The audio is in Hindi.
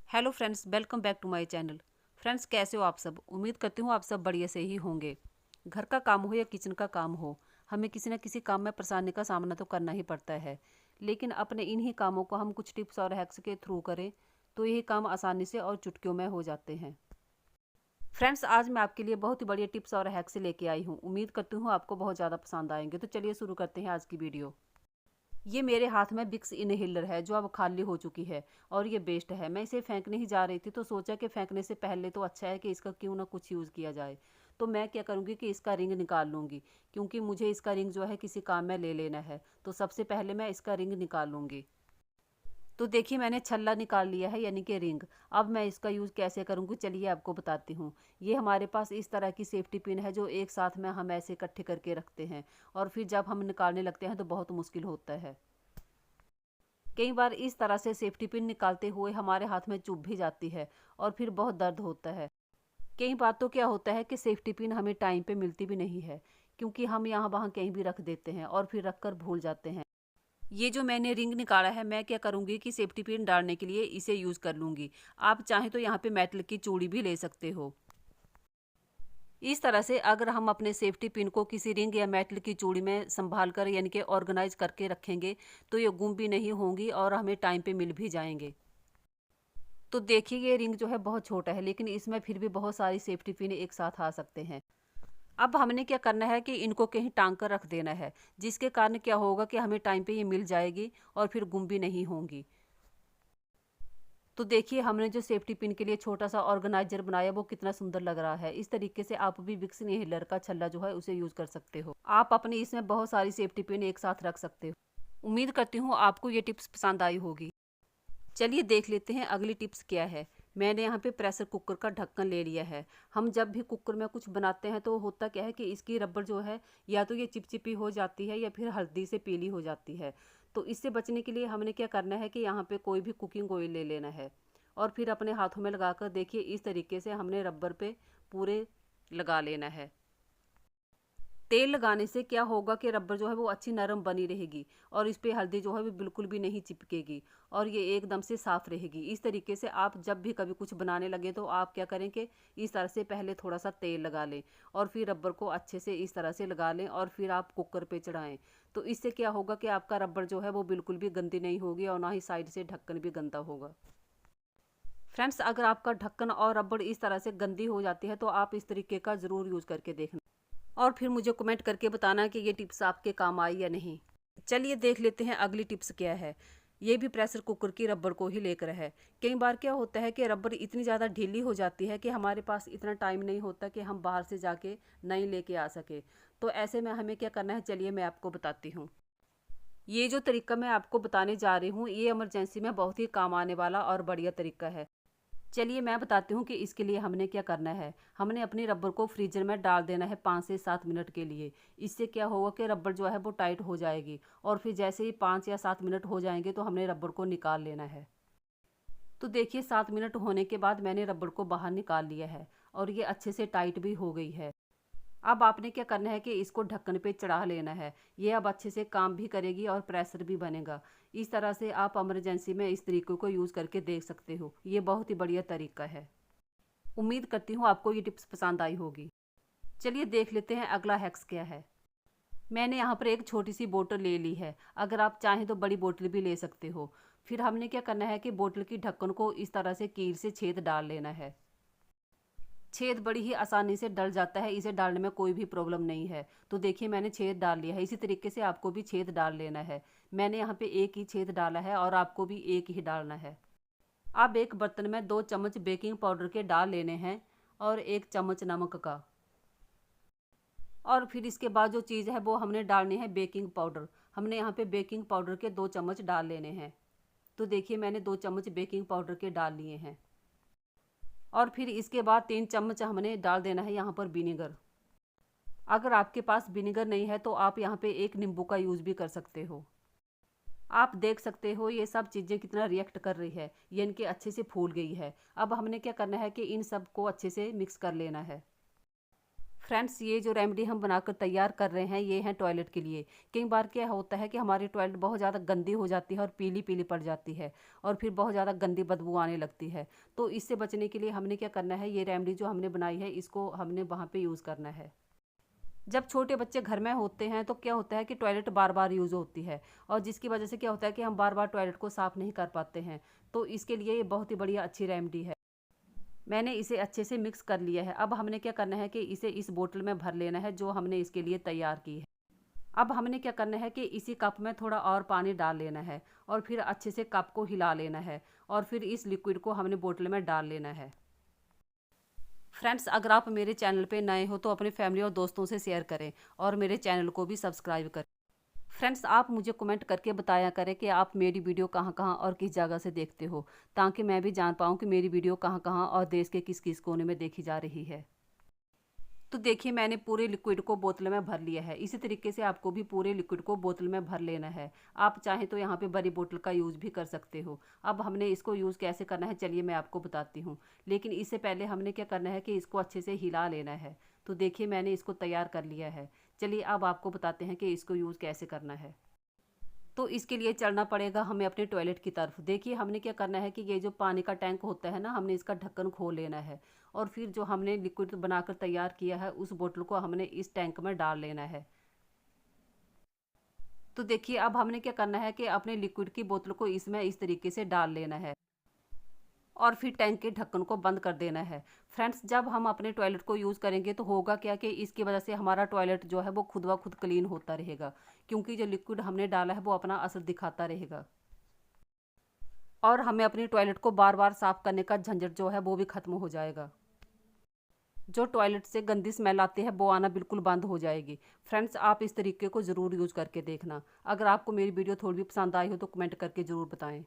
Hello friends, welcome back to my channel. Friends, कैसे हो आप सब? उम्मीद करती हूँ आप सब बढ़िया से ही होंगे। घर का काम हो या किचन का काम हो, हमें किसी न किसी काम में परेशानी का सामना तो करना ही पड़ता है। लेकिन अपने इन्हीं कामों को हम कुछ टिप्स और हैक्स के थ्रू करें तो यही काम आसानी से और चुटकियों में हो जाते हैं। फ्रेंड्स, आज मैं आपके लिए बहुत ही बढ़िया टिप्स और हैक्स लेके आई हूँ। उम्मीद करती हूँ आपको बहुत ज़्यादा पसंद आएंगे। तो चलिए शुरू करते हैं आज की वीडियो। ये मेरे हाथ में बिक्स इनहेलर है जो अब खाली हो चुकी है और ये बेस्ट है। मैं इसे फेंकने ही जा रही थी तो सोचा कि फेंकने से पहले तो अच्छा है कि इसका क्यों ना कुछ यूज़ किया जाए। तो मैं क्या करूँगी कि इसका रिंग निकाल लूँगी, क्योंकि मुझे इसका रिंग जो है किसी काम में ले लेना है। तो सबसे पहले मैं इसका रिंग निकाल लूँगी। तो देखिए, मैंने छल्ला निकाल लिया है यानी कि रिंग। अब मैं इसका यूज़ कैसे करूँगी चलिए आपको बताती हूँ। ये हमारे पास इस तरह की सेफ्टी पिन है जो एक साथ में हम ऐसे इकट्ठे करके रखते हैं और फिर जब हम निकालने लगते हैं तो बहुत मुश्किल होता है। कई बार इस तरह से सेफ्टी पिन निकालते हुए हमारे हाथ में चुभ भी जाती है और फिर बहुत दर्द होता है। कई बार तो क्या होता है कि सेफ्टी पिन हमें टाइम पे मिलती भी नहीं है, क्योंकि हम यहाँ वहाँ कहीं भी रख देते हैं और फिर रख कर भूल जाते हैं। ये जो मैंने रिंग निकाला है, मैं क्या करूँगी कि सेफ्टी पिन डालने के लिए इसे यूज़ कर लूँगी। आप चाहें तो यहाँ पे मेटल की चूड़ी भी ले सकते हो। इस तरह से अगर हम अपने सेफ्टी पिन को किसी रिंग या मेटल की चूड़ी में संभाल कर यानी कि ऑर्गेनाइज करके रखेंगे तो ये गुम भी नहीं होंगी और हमें टाइम पे मिल भी जाएंगे। तो देखिए, ये रिंग जो है बहुत छोटा है लेकिन इसमें फिर भी बहुत सारी सेफ्टी पिन एक साथ आ सकते हैं। अब हमने क्या करना है कि इनको कहीं टांग कर रख देना है, जिसके कारण क्या होगा कि हमें टाइम पे ये मिल जाएगी और फिर गुम भी नहीं होंगी। तो देखिए, हमने जो सेफ्टी पिन के लिए छोटा सा ऑर्गेनाइजर बनाया वो कितना सुंदर लग रहा है। इस तरीके से आप भी विक्स इनहेलर का छल्ला जो है उसे यूज कर सकते हो। आप अपने इसमें बहुत सारी सेफ्टी पिन एक साथ रख सकते हो। उम्मीद करती हूँ आपको ये टिप्स पसंद आई होगी। चलिए देख लेते हैं अगली टिप्स क्या है। मैंने यहाँ पे प्रेशर कुकर का ढक्कन ले लिया है। हम जब भी कुकर में कुछ बनाते हैं तो होता क्या है कि इसकी रबड़ जो है या तो ये चिपचिपी हो जाती है या फिर हल्दी से पीली हो जाती है। तो इससे बचने के लिए हमने क्या करना है कि यहाँ पे कोई भी कुकिंग ऑयल ले लेना है और फिर अपने हाथों में लगाकर देखिए इस तरीके से हमने रबर पे पूरे लगा लेना है। तेल लगाने से क्या होगा कि रबर जो है वो अच्छी नरम बनी रहेगी और इस पे हल्दी जो है वो बिल्कुल भी नहीं चिपकेगी और ये एकदम से साफ रहेगी। इस तरीके से आप जब भी कभी कुछ बनाने लगे तो आप क्या करें कि इस तरह से पहले थोड़ा सा तेल लगा लें और फिर रबर को अच्छे से इस तरह से लगा लें और फिर आप कुकर पे चढ़ाएं। तो इससे क्या होगा कि आपका रबर जो है वो बिल्कुल भी गंदी नहीं होगी और ना ही साइड से ढक्कन भी गंदा होगा। फ्रेंड्स, अगर आपका ढक्कन और रबड़ इस तरह से गंदी हो जाती है तो आप इस तरीके का ज़रूर यूज़ करके देखना और फिर मुझे कमेंट करके बताना कि ये टिप्स आपके काम आई या नहीं। चलिए देख लेते हैं अगली टिप्स क्या है। ये भी प्रेशर कुकर की रबड़ को ही लेकर है। कई बार क्या होता है कि रबड़ इतनी ज़्यादा ढीली हो जाती है कि हमारे पास इतना टाइम नहीं होता कि हम बाहर से जाके नई लेके आ सके। तो ऐसे में हमें क्या करना है चलिए मैं आपको बताती हूँ। ये जो तरीका मैं आपको बताने जा रही हूँ ये इमरजेंसी में बहुत ही काम आने वाला और बढ़िया तरीका है। चलिए मैं बताती हूँ कि इसके लिए हमने क्या करना है। हमने अपनी रबर को फ्रीजर में डाल देना है 5 से 7 मिनट के लिए। इससे क्या होगा कि रबर जो है वो टाइट हो जाएगी और फिर जैसे ही 5 या 7 मिनट हो जाएंगे तो हमने रबर को निकाल लेना है। तो देखिए 7 मिनट होने के बाद मैंने रबर को बाहर निकाल लिया है और ये अच्छे से टाइट भी हो गई है। अब आपने क्या करना है कि इसको ढक्कन पे चढ़ा लेना है। ये अब अच्छे से काम भी करेगी और प्रेशर भी बनेगा। इस तरह से आप इमरजेंसी में इस तरीके को यूज़ करके देख सकते हो। ये बहुत ही बढ़िया तरीका है। उम्मीद करती हूँ आपको ये टिप्स पसंद आई होगी। चलिए देख लेते हैं अगला हैक्स क्या है। मैंने यहाँ पर एक छोटी सी बोतल ले ली है। अगर आप चाहें तो बड़ी बोतल भी ले सकते हो। फिर हमने क्या करना है कि बोतल की ढक्कन को इस तरह से कील से छेद डाल लेना है। छेद बड़ी ही आसानी से डल जाता है, इसे डालने में कोई भी प्रॉब्लम नहीं है। तो देखिए मैंने छेद डाल लिया है। इसी तरीके से आपको भी छेद डाल लेना है। मैंने यहाँ पे एक ही छेद डाला है और आपको भी एक ही डालना है। अब एक बर्तन में 2 चम्मच बेकिंग पाउडर के डाल लेने हैं और 1 चम्मच नमक का। और फिर इसके बाद जो चीज़ है वो हमने डालनी है बेकिंग पाउडर। हमने यहाँ पे बेकिंग पाउडर के 2 चम्मच डाल लेने हैं। तो देखिए मैंने 2 चम्मच बेकिंग पाउडर के डाल लिए हैं। और फिर इसके बाद 3 चम्मच हमने डाल देना है यहाँ पर विनेगर। अगर आपके पास विनेगर नहीं है तो आप यहाँ पे एक नींबू का यूज़ भी कर सकते हो। आप देख सकते हो ये सब चीज़ें कितना रिएक्ट कर रही है, ये इनके अच्छे से फूल गई है। अब हमने क्या करना है कि इन सब को अच्छे से मिक्स कर लेना है। फ्रेंड्स, ये जो रेमेडी हम बनाकर तैयार कर रहे हैं ये है टॉयलेट के लिए। कई बार क्या होता है कि हमारी टॉयलेट बहुत ज़्यादा गंदी हो जाती है और पीली पीली पड़ जाती है और फिर बहुत ज़्यादा गंदी बदबू आने लगती है। तो इससे बचने के लिए हमने क्या करना है, ये रेमेडी जो हमने बनाई है इसको हमने वहाँ पे यूज़ करना है। जब छोटे बच्चे घर में होते हैं तो क्या होता है कि टॉयलेट बार बार यूज़ होती है और जिसकी वजह से क्या होता है कि हम बार बार टॉयलेट को साफ़ नहीं कर पाते हैं। तो इसके लिए ये बहुत ही बढ़िया अच्छी रेमेडी है। मैंने इसे अच्छे से मिक्स कर लिया है। अब हमने क्या करना है कि इसे इस बोतल में भर लेना है जो हमने इसके लिए तैयार की है। अब हमने क्या करना है कि इसी कप में थोड़ा और पानी डाल लेना है और फिर अच्छे से कप को हिला लेना है और फिर इस लिक्विड को हमने बोतल में डाल लेना है। फ्रेंड्स, अगर आप मेरे चैनल पे नए हो तो अपनी फैमिली और दोस्तों से शेयर करें और मेरे चैनल को भी सब्सक्राइब करें। फ्रेंड्स, आप मुझे कमेंट करके बताया करें कि आप मेरी वीडियो कहाँ कहाँ और किस जगह से देखते हो, ताकि मैं भी जान पाऊँ कि मेरी वीडियो कहाँ कहाँ और देश के किस किस कोने में देखी जा रही है। तो देखिए, मैंने पूरे लिक्विड को बोतल में भर लिया है। इसी तरीके से आपको भी पूरे लिक्विड को बोतल में भर लेना है। आप चाहें तो यहाँ पे बड़ी बोतल का यूज़ भी कर सकते हो। अब हमने इसको यूज़ कैसे करना है चलिए मैं आपको बताती हूँ। लेकिन इससे पहले हमने क्या करना है कि इसको अच्छे से हिला लेना है। तो देखिए, मैंने इसको तैयार कर लिया है। चलिए अब आपको बताते हैं कि इसको यूज़ कैसे करना है। तो इसके लिए चलना पड़ेगा हमें अपने टॉयलेट की तरफ। देखिए, हमने क्या करना है कि ये जो पानी का टैंक होता है ना, हमने इसका ढक्कन खोल लेना है और फिर जो हमने लिक्विड बनाकर तैयार किया है उस बोतल को हमने इस टैंक में डाल लेना है। तो देखिए, अब हमने क्या करना है कि अपने लिक्विड की बोतल को इसमें इस तरीके से डाल लेना है और फिर टैंक के ढक्कन को बंद कर देना है। फ्रेंड्स, जब हम अपने टॉयलेट को यूज़ करेंगे तो होगा क्या कि इसकी वजह से हमारा टॉयलेट जो है वो खुद ब खुद क्लीन होता रहेगा, क्योंकि जो लिक्विड हमने डाला है वो अपना असर दिखाता रहेगा और हमें अपनी टॉयलेट को बार बार साफ़ करने का झंझट जो है वो भी ख़त्म हो जाएगा। जो टॉयलेट से गंदी स्मेल आती है वो आना बिल्कुल बंद हो जाएगी। फ्रेंड्स, आप इस तरीके को ज़रूर यूज़ करके देखना। अगर आपको मेरी वीडियो थोड़ी भी पसंद आई हो तो कमेंट करके ज़रूर बताएं।